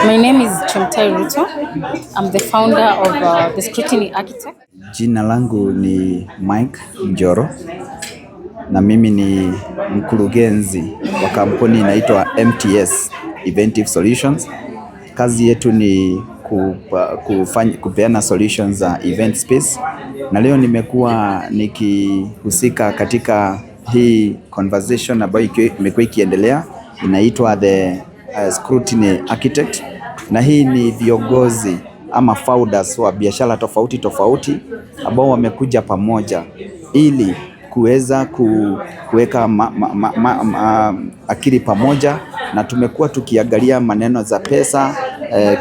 My name is Ruto. I'm the founder of the Scrutiny Architect. Jina langu ni Mike Njoro na mimi ni mkurugenzi wa kampuni inaitwa MTS Inventive Solutions. Kazi yetu ni kupeana solutions za event space, na leo nimekuwa nikihusika katika hii conversation ambayo imekuwa ikiendelea, inaitwa the Scrutiny Architect, na hii ni viongozi ama founders wa biashara tofauti tofauti ambao wamekuja pamoja ili kuweza kuweka akili pamoja, na tumekuwa tukiangalia maneno za pesa,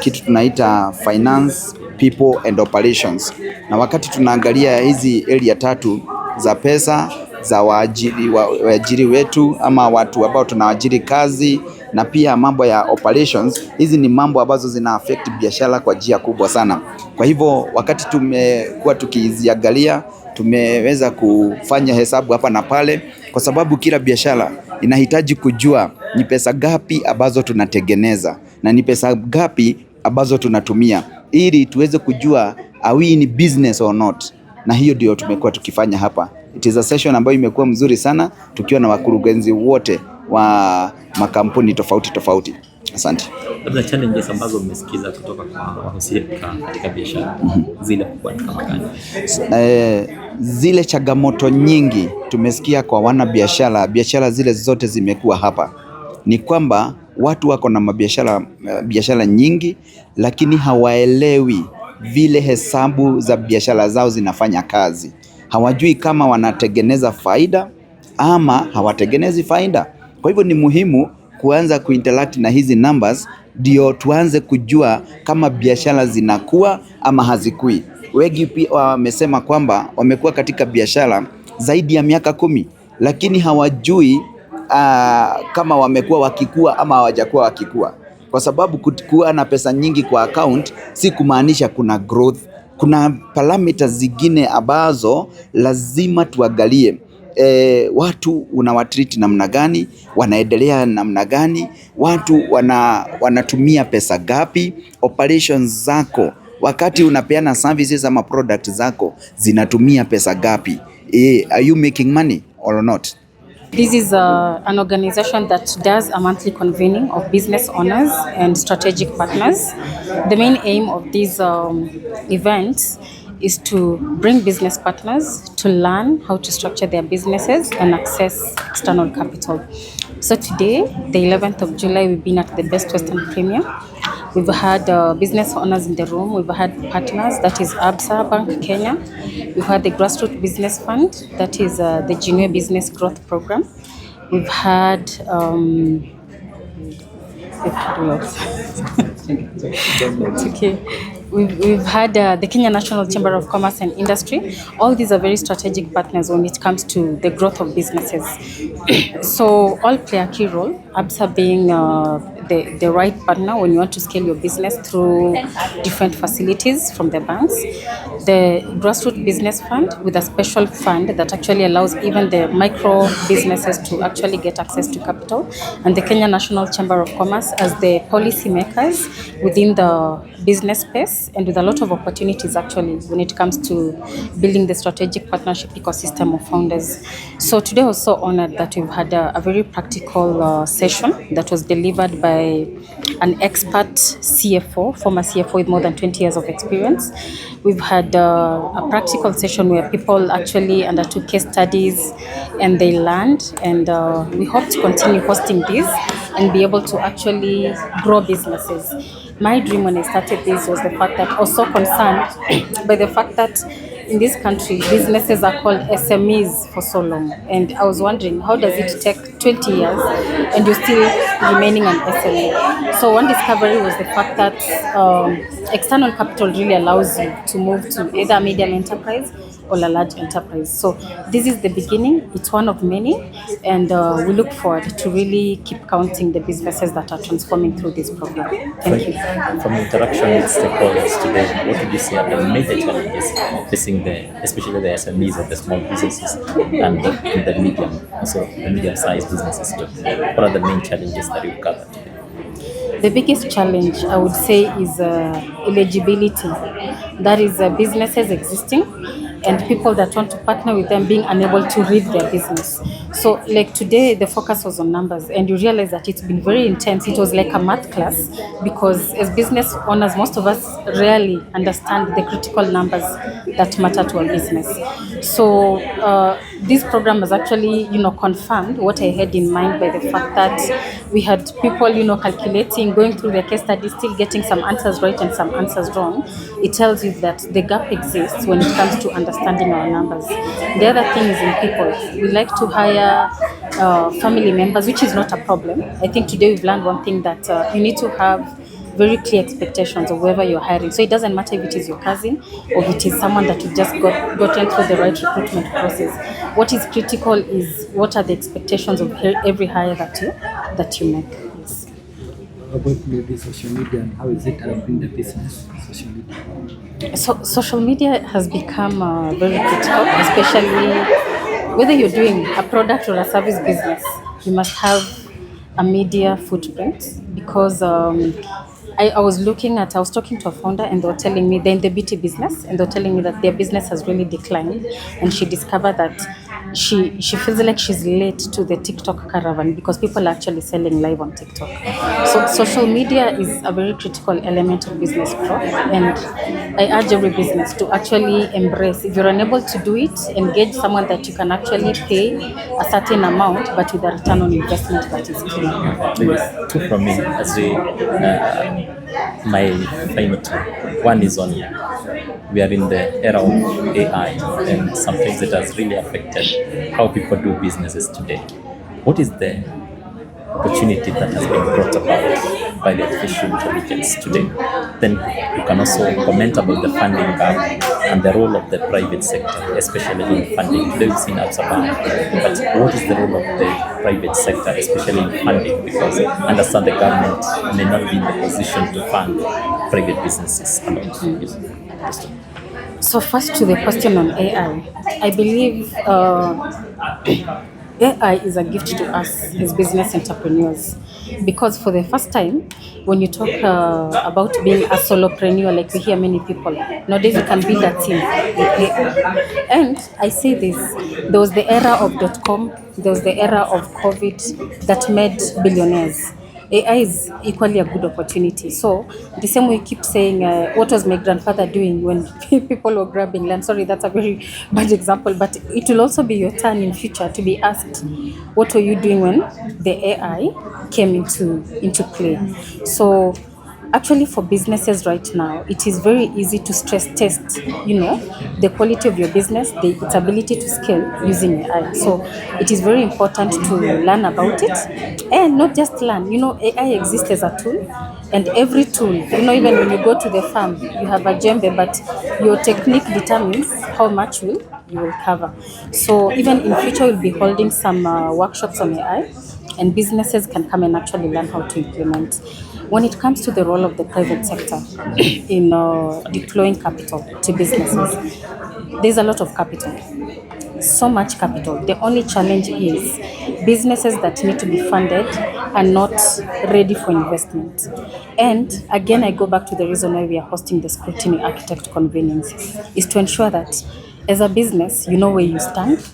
kitu tunaita finance, people and operations. Na wakati tunaangalia hizi area tatu za pesa, za waajiri wetu ama watu ambao tunawaajiri kazi, na pia mambo ya operations, hizi ni mambo ambazo zina affect biashara kwa njia kubwa sana. Kwa hivyo wakati tumekuwa tukiziangalia, tumeweza kufanya hesabu hapa na pale, kwa sababu kila biashara inahitaji kujua ni pesa gapi ambazo tunatengeneza na ni pesa gapi ambazo tunatumia, ili tuweze kujua are we in business or not. Na hiyo ndio tumekuwa tukifanya hapa. It is a session ambayo imekuwa mzuri sana, tukiwa na wakurugenzi wote wa makampuni tofauti tofauti. Asante. Labda challenges ambazo umesikiza kutoka kwa wahusika katika biashara zile kubwa ni kama gani? Zile changamoto nyingi tumesikia kwa wana biashara zile zote zimekuwa hapa ni kwamba watu wako na biashara nyingi, lakini hawaelewi vile hesabu za biashara zao zinafanya kazi. Hawajui kama wanatengeneza faida ama hawatengenezi faida. Kwa hivyo ni muhimu kuanza kuinteract na hizi numbers, ndio tuanze kujua kama biashara zinakuwa ama hazikui. Wengi pia wamesema kwamba wamekuwa katika biashara zaidi ya miaka 10, lakini hawajui kama wamekuwa wakikua ama hawajakuwa wakikua. Kwa sababu kuwa na pesa nyingi kwa account si kumaanisha kuna growth. Kuna parameters zingine ambazo lazima tuangalie. Watu unawatreat namna gani, wanaendelea namna gani, watu wanatumia pesa gapi, operations zako wakati unapeana services ama product zako zinatumia pesa gapi, are you making money or not? This is an organization that does a monthly convening of business owners and strategic partners. The main aim of these events is to bring business partners to learn how to structure their businesses and access external capital. So today, the 11th of July, we've been at the Best Western Premier. We've had business owners in the room. We've had partners, that is Absa Bank Kenya. We've had the Grassroots Business Fund, that is the Junior Business Growth Program. We've had it's okay. We've had the Kenya National Chamber of Commerce and Industry. All these are very strategic partners when it comes to the growth of businesses. So all play a key role, ABSA being the right partner when you want to scale your business through different facilities from the banks. The Grassroots Business Fund with a special fund that actually allows even the micro businesses to actually get access to capital. And the Kenya National Chamber of Commerce as the policy makers within the business space, and with a lot of opportunities actually when it comes to building the strategic partnership ecosystem of founders. So today I was so honored that we've had a very practical session that was delivered by an expert CFO, former CFO with more than 20 years of experience. We've had a practical session where people actually undertook case studies and they learned, and we hope to continue hosting these and be able to actually grow businesses. My dream when I started this was the fact that I was so concerned by the fact that in this country, businesses are called SMEs for so long. And I was wondering, how does it take 20 years and you're still remaining an SME? So one discovery was the fact that external capital really allows you to move to either a medium enterprise or a large enterprise. So this is the beginning. It's one of many, and we look forward to really keep counting the businesses that are transforming through this program. Thank you. From interaction with stakeholders today, what would you say are the major challenges facing especially the SMEs and the small businesses and the medium, also the medium-sized businesses too? What are the main challenges that you've covered today? The biggest challenge I would say is eligibility. That is businesses existing and people that want to partner with them being unable to read their business. So like today the focus was on numbers and you realize that it's been very intense. It was like a math class because as business owners most of us rarely understand the critical numbers that matter to our business. So this program has actually confirmed what I had in mind by the fact that we had people calculating, going through the case study, still getting some answers right and some answers wrong. It tells you that the gap exists when it comes to understanding our numbers. The other thing is in people. We like to hire family members, which is not a problem. I think today we've learned one thing, that you need to have very clear expectations of whoever you're hiring. So it doesn't matter if it is your cousin or if it is someone that you just gotten through the right recruitment process. What is critical is what are the expectations of every hire that you make. Yes. How about maybe social media and how is it helping the business? Social media. So social media has become very critical, especially whether you're doing a product or a service business. You must have a media footprint because I was talking to a founder and they were telling me they're in the beauty business and they're telling me that their business has really declined, and she discovered that she feels like she's late to the TikTok caravan because people are actually selling live on TikTok. So social media is a very critical element of business growth, and I urge every business to actually embrace. If you're unable to do it, engage someone that you can actually pay a certain amount but with a return on investment that is clear. Two from me as my final two. One is on we are in the era of AI, and sometimes it has really affected how people do businesses today. What is the opportunity that has been brought about by the artificial intelligence today? Then you can also comment about the funding gap and the role of the private sector, especially in funding. Today we've seen Absaban, but what is the role of the private sector, especially in funding? Because I understand the government may not be in the position to fund private businesses alone. Yes. So first to the question on AI, I believe AI is a gift to us as business entrepreneurs because for the first time, when you talk about being a solopreneur, like we hear many people, nowadays you can build a team with AI. And I say this, there was the era of .com, there was the era of COVID that made billionaires. AI is equally a good opportunity. So the same way you keep saying, what was my grandfather doing when people were grabbing land? Sorry, that's a very bad example, but it will also be your turn in future to be asked, what were you doing when the AI came into play? So actually for businesses right now, it is very easy to stress test, the quality of your business, its ability to scale using AI. So it is very important to learn about it and not just learn. AI exists as a tool, and every tool, even when you go to the farm, you have a djembe, but your technique determines how much you will cover. So even in future, we'll be holding some workshops on AI, and businesses can come and actually learn how to implement. When it comes to the role of the private sector in deploying capital to businesses, there's a lot of capital, so much capital. The only challenge is businesses that need to be funded are not ready for investment. And again, I go back to the reason why we are hosting the Scrutiny Architect Convenience is to ensure that as a business, you know where you stand.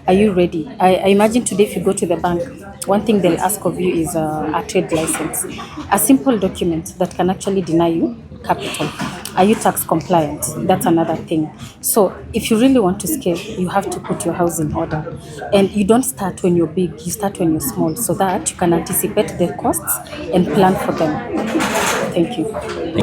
Are you ready? I imagine today if you go to the bank, one thing they'll ask of you is a trade license, a simple document that can actually deny you capital. Are you tax compliant? That's another thing. So if you really want to scale, you have to put your house in order. And you don't start when you're big, you start when you're small so that you can anticipate the costs and plan for them. Thank you.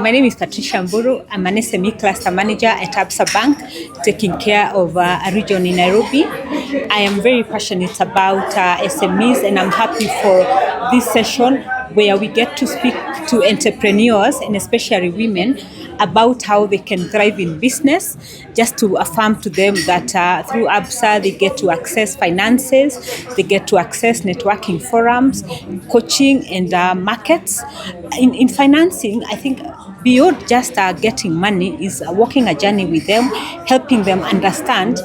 My name is Patricia Mburu. I'm an SME cluster manager at Absa Bank, taking care of a region in Nairobi. I am very passionate about SMEs, and I'm happy for this session where we get to speak to entrepreneurs, and especially women, about how they can thrive in business, just to affirm to them that through ABSA they get to access finances, they get to access networking forums, coaching and markets. In financing, I think beyond just getting money is walking a journey with them, helping them understand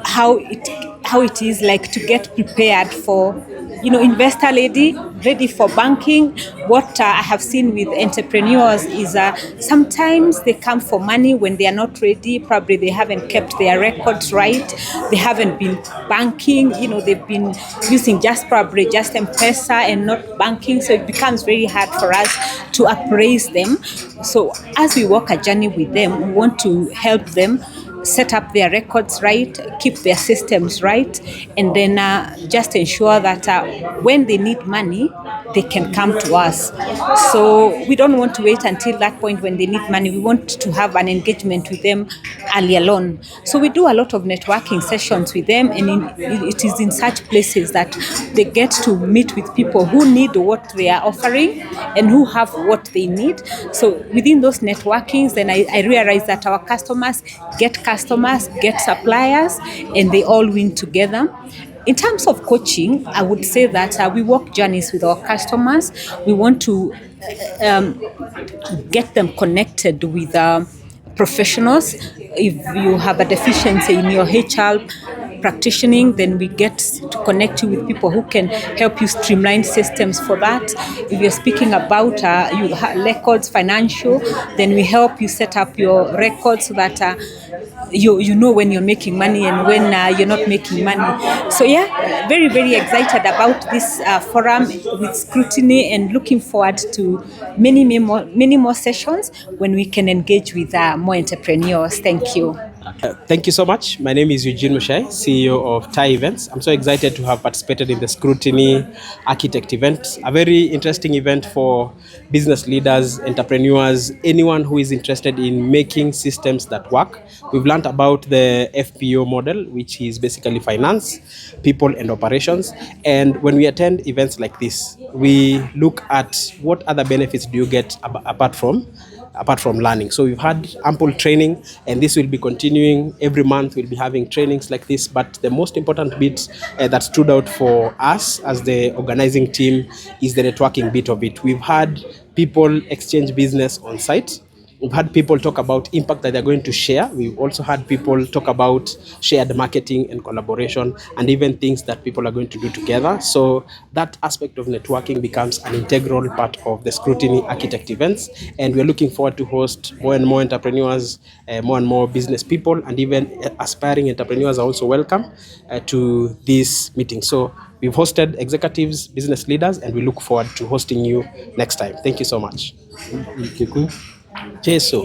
how it is like to get prepared for investor ready for banking. What I have seen with entrepreneurs is sometimes they come for money when they are not ready. Probably they haven't kept their records right. They haven't been banking. They've been using just M-Pesa and not banking. So it becomes very hard for us to appraise them. So as we walk a journey with them, we want to help them set up their records right, keep their systems right, and then just ensure that when they need money, they can come to us. So we don't want to wait until that point when they need money. We want to have an engagement with them early on. So we do a lot of networking sessions with them, and it is in such places that they get to meet with people who need what they are offering and who have what they need. So within those networkings, then I realize that our customers, get suppliers, and they all win together. In terms of coaching, I would say that we walk journeys with our customers. We want to get them connected with professionals. If you have a deficiency in your HR practicing, then we get to connect you with people who can help you streamline systems for that. If you're speaking about records, financial, then we help you set up your records so that you know when you're making money and when you're not making money. So yeah, very, very excited about this forum with scrutiny, and looking forward to many more sessions when we can engage with more entrepreneurs. Thank you. Thank you so much. My name is Eugene Mushai, CEO of Thai Events. I'm so excited to have participated in the Scrutiny Architect event, a very interesting event for business leaders, entrepreneurs, anyone who is interested in making systems that work. We've learned about the FPO model, which is basically finance, people, and operations. And when we attend events like this, we look at what other benefits do you get apart from learning. So we've had ample training, and this will be continuing every month. We'll be having trainings like this, but the most important bit that stood out for us as the organizing team is the networking bit of it. We've had people exchange business on site. We've had people talk about impact that they're going to share. We've also had people talk about shared marketing and collaboration, and even things that people are going to do together. So that aspect of networking becomes an integral part of the Scrutiny Architect events. And we're looking forward to host more and more entrepreneurs, more and more business people, and even aspiring entrepreneurs are also welcome to this meeting. So we've hosted executives, business leaders, and we look forward to hosting you next time. Thank you so much. In Kikuyu? Jesu.